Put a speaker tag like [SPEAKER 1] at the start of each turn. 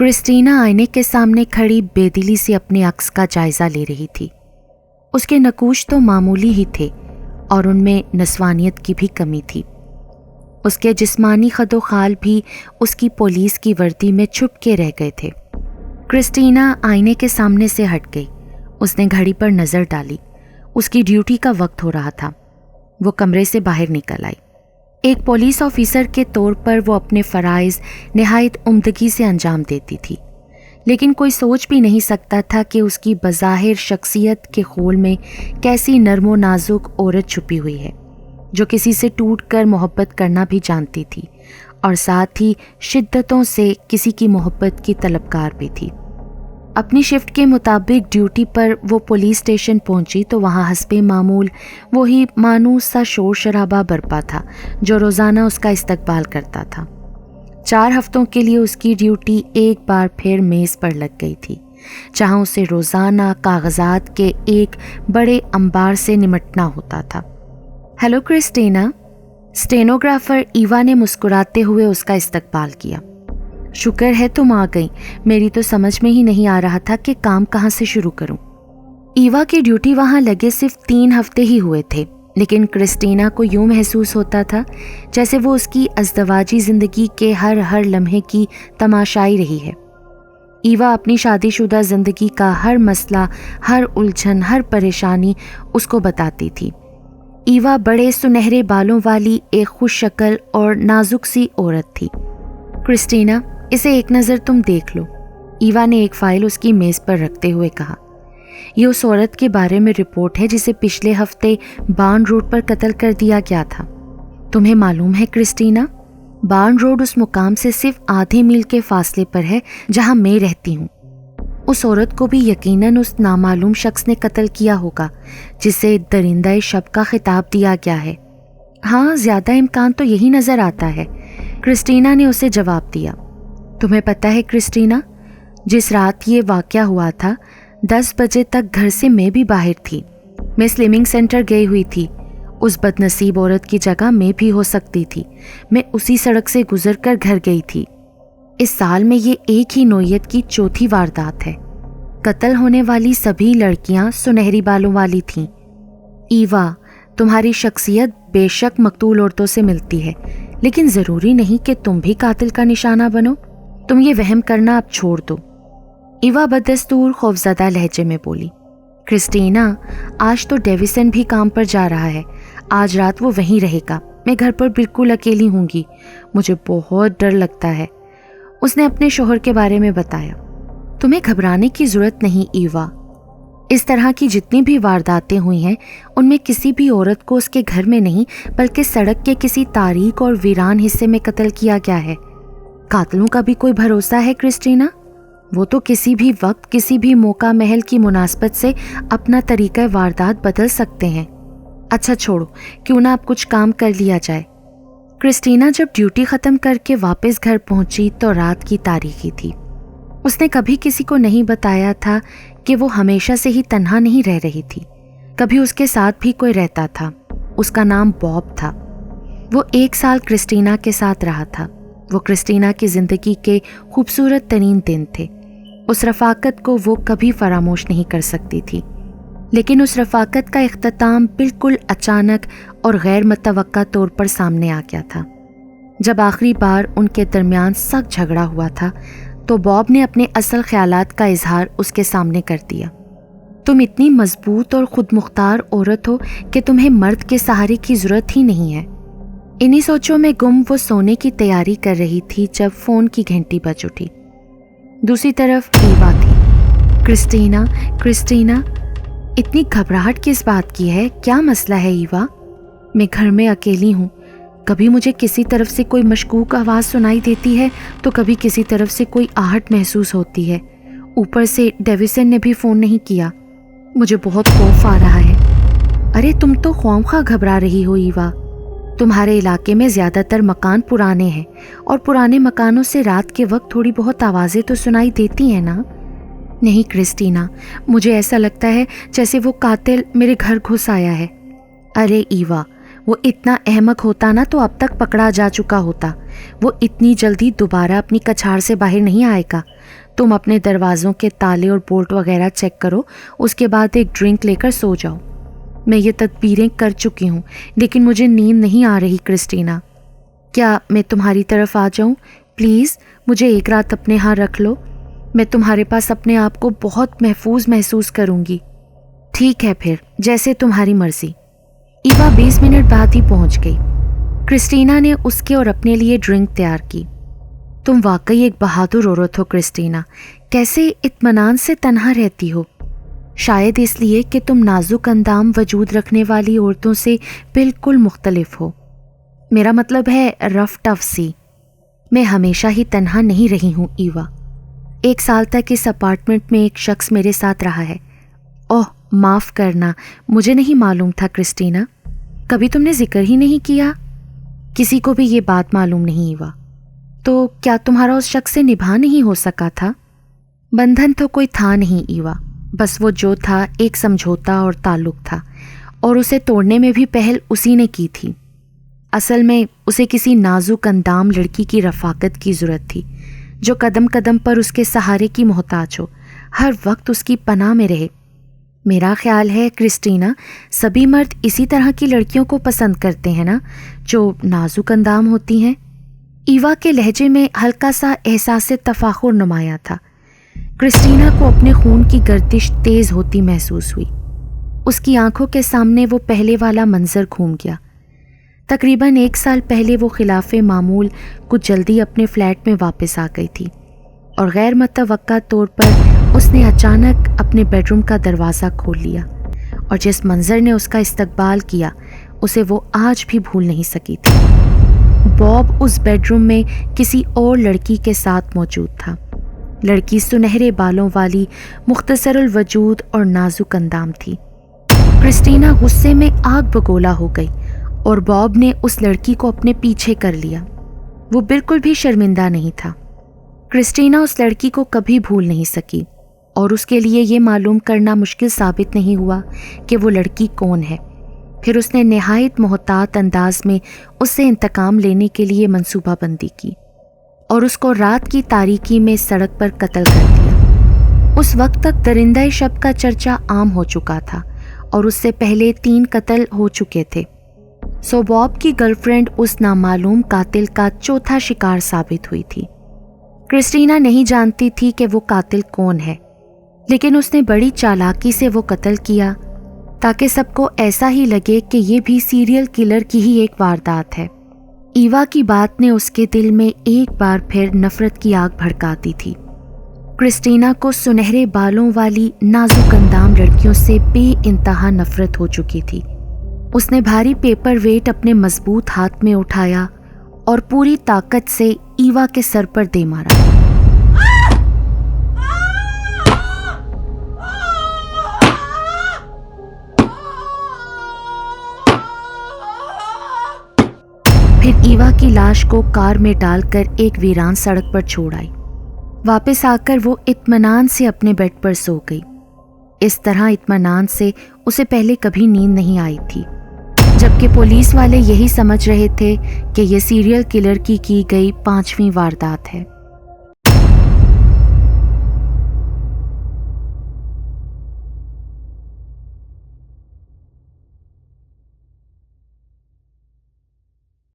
[SPEAKER 1] Christina آئینے کے سامنے کھڑی بے دلی سے اپنے عکس کا جائزہ لے رہی تھی۔ اس کے نقوش تو معمولی ہی تھے اور ان میں نسوانیت کی بھی کمی تھی۔ اس کے جسمانی خد و خال بھی اس کی پولیس کی وردی میں چھپ کے رہ گئے تھے۔ کرسٹینا آئینے کے سامنے سے ہٹ گئی۔ اس نے گھڑی پر نظر ڈالی۔ اس کی ڈیوٹی کا وقت ہو رہا تھا۔ وہ کمرے سے باہر نکل آئی۔ ایک پولیس آفیسر کے طور پر وہ اپنے فرائض نہایت عمدگی سے انجام دیتی تھی، لیکن کوئی سوچ بھی نہیں سکتا تھا کہ اس کی بظاہر شخصیت کے خول میں کیسی نرم و نازک عورت چھپی ہوئی ہے، جو کسی سے ٹوٹ کر محبت کرنا بھی جانتی تھی اور ساتھ ہی شدتوں سے کسی کی محبت کی طلبگار بھی تھی۔ اپنی شفٹ کے مطابق ڈیوٹی پر وہ پولیس اسٹیشن پہنچی تو وہاں حسب معمول وہی مانوس سا شور شرابہ برپا تھا جو روزانہ اس کا استقبال کرتا تھا۔ 4 ہفتوں کے لیے اس کی ڈیوٹی ایک بار پھر میز پر لگ گئی تھی، جہاں اسے روزانہ کاغذات کے ایک بڑے انبار سے نمٹنا ہوتا تھا۔ ہیلو کرسٹینا، اسٹینوگرافر ایوا نے مسکراتے ہوئے اس کا استقبال کیا۔ شکر ہے تم آ گئی، میری تو سمجھ میں ہی نہیں آ رہا تھا کہ کام کہاں سے شروع کروں۔ ایوا کی ڈیوٹی وہاں لگے صرف 3 ہفتے ہی ہوئے تھے، لیکن کرسٹینا کو یوں محسوس ہوتا تھا جیسے وہ اس کی ازدواجی زندگی کے ہر لمحے کی تماشائی رہی ہے۔ ایوا اپنی شادی شدہ زندگی کا ہر مسئلہ، ہر الجھن، ہر پریشانی اس کو بتاتی تھی۔ ایوا بڑے سنہرے بالوں والی ایک خوش شکل اور نازک سی عورت تھی۔ کرسٹینا، اسے ایک نظر تم دیکھ لو، ایوا نے ایک فائل اس کی میز پر رکھتے ہوئے کہا۔ یہ اس عورت کے بارے میں رپورٹ ہے جسے پچھلے ہفتے بارن روڈ پر قتل کر دیا گیا تھا۔ تمہیں معلوم ہے کرسٹینا، بارن روڈ اس مقام سے صرف آدھے میل کے فاصلے پر ہے جہاں میں رہتی ہوں۔ اس عورت کو بھی یقیناً اس نامعلوم شخص نے قتل کیا ہوگا جسے درندہ شب کا خطاب دیا گیا ہے۔ ہاں، زیادہ امکان تو یہی نظر آتا ہے، کرسٹینا نے اسے جواب دیا۔ تمہیں پتہ ہے کرسٹینا، جس رات یہ واقعہ ہوا تھا 10 بجے تک گھر سے میں بھی باہر تھی۔ میں سلمنگ سینٹر گئی ہوئی تھی۔ اس بد نصیب عورت کی جگہ میں بھی ہو سکتی تھی۔ میں اسی سڑک سے گزر کر گھر گئی تھی۔ اس سال میں یہ ایک ہی نوعیت کی 4تھی واردات ہے۔ قتل ہونے والی سبھی لڑکیاں سنہری بالوں والی تھیں۔ ایوا، تمہاری شخصیت بے شک مقتول عورتوں سے ملتی ہے، لیکن ضروری نہیں کہ تم بھی قاتل کا نشانہ بنو۔ تم یہ وہم کرنا اب چھوڑ دو، ایوا بدستور خوفزدہ لہجے میں بولی۔ کرسٹینا، آج تو ڈیویسن بھی کام پر جا رہا ہے، آج رات وہ وہیں رہے گا۔ میں گھر پر بالکل اکیلی ہوں گی، مجھے بہت ڈر لگتا ہے، اس نے اپنے شوہر کے بارے میں بتایا۔ تمہیں گھبرانے کی ضرورت نہیں ایوا، اس طرح کی جتنی بھی وارداتیں ہوئی ہیں ان میں کسی بھی عورت کو اس کے گھر میں نہیں بلکہ سڑک کے کسی تاریک اور ویران حصے میں قتل کیا گیا ہے۔ قاتلوں کا بھی کوئی بھروسہ ہے کرسٹینا؟ وہ تو کسی بھی وقت کسی بھی موقع محل کی مناسبت سے اپنا طریقہ واردات بدل سکتے ہیں۔ اچھا چھوڑو، کیوں نہ اب کچھ کام کر لیا جائے۔ کرسٹینا جب ڈیوٹی ختم کر کے واپس گھر پہنچی تو رات کی تاریکی تھی۔ اس نے کبھی کسی کو نہیں بتایا تھا کہ وہ ہمیشہ سے ہی تنہا نہیں رہ رہی تھی، کبھی اس کے ساتھ بھی کوئی رہتا تھا۔ اس کا نام باب تھا۔ وہ 1 سال کرسٹینا کے ساتھ رہا تھا۔ وہ کرسٹینا کی زندگی کے خوبصورت ترین دن تھے۔ اس رفاقت کو وہ کبھی فراموش نہیں کر سکتی تھی، لیکن اس رفاقت کا اختتام بالکل اچانک اور غیر متوقع طور پر سامنے آ گیا تھا۔ جب آخری بار ان کے درمیان سخت جھگڑا ہوا تھا تو باب نے اپنے اصل خیالات کا اظہار اس کے سامنے کر دیا۔ تم اتنی مضبوط اور خود مختار عورت ہو کہ تمہیں مرد کے سہارے کی ضرورت ہی نہیں ہے۔ انہی سوچوں میں گم وہ سونے کی تیاری کر رہی تھی جب فون کی گھنٹی بج اٹھی۔ دوسری طرف ایوا تھی۔ کرسٹینا، اتنی گھبراہٹ کس بات کی ہے؟ کیا مسئلہ ہے ایوا؟ میں گھر میں اکیلی ہوں، کبھی مجھے کسی طرف سے کوئی مشکوک آواز سنائی دیتی ہے تو کبھی کسی طرف سے کوئی آہٹ محسوس ہوتی ہے۔ اوپر سے ڈیویسن نے بھی فون نہیں کیا، مجھے بہت خوف آ رہا ہے۔ ارے تم تو خواہ گھبرا رہی ہو ایوا، تمہارے علاقے میں زیادہ تر مکان پرانے ہیں اور پرانے مکانوں سے رات کے وقت تھوڑی بہت آوازیں تو سنائی دیتی ہیں نا؟ نہیں کرسٹینا، مجھے ایسا لگتا ہے جیسے وہ قاتل میرے گھر گھس آیا ہے۔ ارے ایوا، وہ اتنا احمق ہوتا نا تو اب تک پکڑا جا چکا ہوتا. وہ اتنی جلدی دوبارہ اپنی کچھاڑ سے باہر نہیں آئے گا. تم اپنے دروازوں کے تالے اور بولٹ وغیرہ چیک کرو, اس کے بعد ایک ڈرنک لے کر سو جاؤ. میں یہ تدبیریں کر چکی ہوں لیکن مجھے نیند نہیں آ رہی کرسٹینا. کیا میں تمہاری طرف آ جاؤں؟ پلیز مجھے ایک رات اپنے ہاں رکھ لو. میں تمہارے پاس اپنے آپ کو بہت محفوظ محسوس کروں گی. ٹھیک ہے پھر, جیسے تمہاری مرضی. ایوا 20 منٹ بعد ہی پہنچ گئی. کرسٹینا نے اس کے اور اپنے لیے ڈرنک تیار کی. تم واقعی ایک بہادر عورت ہو کرسٹینا. کیسے اطمینان سے تنہا رہتی ہو؟ شاید اس لیے کہ تم نازک اندام وجود رکھنے والی عورتوں سے بالکل مختلف ہو. میرا مطلب ہے رف ٹف سی. میں ہمیشہ ہی تنہا نہیں رہی ہوں ایوا. 1 سال تک اس اپارٹمنٹ میں ایک شخص میرے ساتھ رہا ہے. اوہ معاف کرنا, مجھے نہیں معلوم تھا کرسٹینا. کبھی تم نے ذکر ہی نہیں کیا. کسی کو بھی یہ بات معلوم نہیں ایوا. تو کیا تمہارا اس شخص سے نبھا نہیں ہو سکا تھا؟ بندھن تو کوئی تھا نہیں ایوا, بس وہ جو تھا ایک سمجھوتا اور تعلق تھا, اور اسے توڑنے میں بھی پہل اسی نے کی تھی. اصل میں اسے کسی نازک اندام لڑکی کی رفاقت کی ضرورت تھی, جو قدم قدم پر اس کے سہارے کی محتاج ہو, ہر وقت اس کی پناہ میں رہے. میرا خیال ہے کرسٹینا, سبھی مرد اسی طرح کی لڑکیوں کو پسند کرتے ہیں نا, جو نازک اندام ہوتی ہیں. ایوا کے لہجے میں ہلکا سا احساس تفاخر نمایاں تھا. کرسٹینا کو اپنے خون کی گردش تیز ہوتی محسوس ہوئی. اس کی آنکھوں کے سامنے وہ پہلے والا منظر گھوم گیا. تقریباً 1 سال پہلے وہ خلاف معمول کچھ جلدی اپنے فلیٹ میں واپس آ گئی تھی, اور غیر متوقع طور پر اس نے اچانک اپنے بیڈ روم کا دروازہ کھول لیا, اور جس منظر نے اس کا استقبال کیا اسے وہ آج بھی بھول نہیں سکی تھی. باب اس بیڈ روم میں کسی اور لڑکی کے ساتھ موجود تھا. لڑکی سنہرے بالوں والی, مختصر الوجود اور نازک اندام تھی. کرسٹینا غصے میں آگ بگولا ہو گئی, اور باب نے اس لڑکی کو اپنے پیچھے کر لیا. وہ بالکل بھی شرمندہ نہیں تھا. کرسٹینا اس لڑکی کو کبھی بھول نہیں سکی, اور اس کے لیے یہ معلوم کرنا مشکل ثابت نہیں ہوا کہ وہ لڑکی کون ہے. پھر اس نے نہایت محتاط انداز میں اس سے انتقام لینے کے لیے منصوبہ بندی کی, اور اس کو رات کی تاریکی میں سڑک پر قتل کر دیا. اس وقت تک درندہ شب کا چرچا عام ہو چکا تھا, اور اس سے پہلے 3 قتل ہو چکے تھے. سو باب کی گرل فرینڈ اس نامعلوم قاتل کا چوتھا شکار ثابت ہوئی تھی. کرسٹینا نہیں جانتی تھی کہ وہ قاتل کون ہے, لیکن اس نے بڑی چالاکی سے وہ قتل کیا تاکہ سب کو ایسا ہی لگے کہ یہ بھی سیریل کلر کی ہی ایک واردات ہے. ایوا کی بات نے اس کے دل میں ایک بار پھر نفرت کی آگ بھڑکا دی تھی. کرسٹینا کو سنہرے بالوں والی نازک اندام لڑکیوں سے بے انتہا نفرت ہو چکی تھی. اس نے بھاری پیپر ویٹ اپنے مضبوط ہاتھ میں اٹھایا اور پوری طاقت سے ایوا کے سر پر دے مارا. پھر ایوا کی لاش کو کار میں ڈال کر ایک ویران سڑک پر چھوڑ آئی. واپس آ کر وہ اطمینان سے اپنے بیڈ پر سو گئی. اس طرح اطمینان سے اسے پہلے کبھی نیند نہیں آئی تھی, جبکہ پولیس والے یہی سمجھ رہے تھے کہ یہ سیریل کلر کی گئی 5ویں واردات ہے.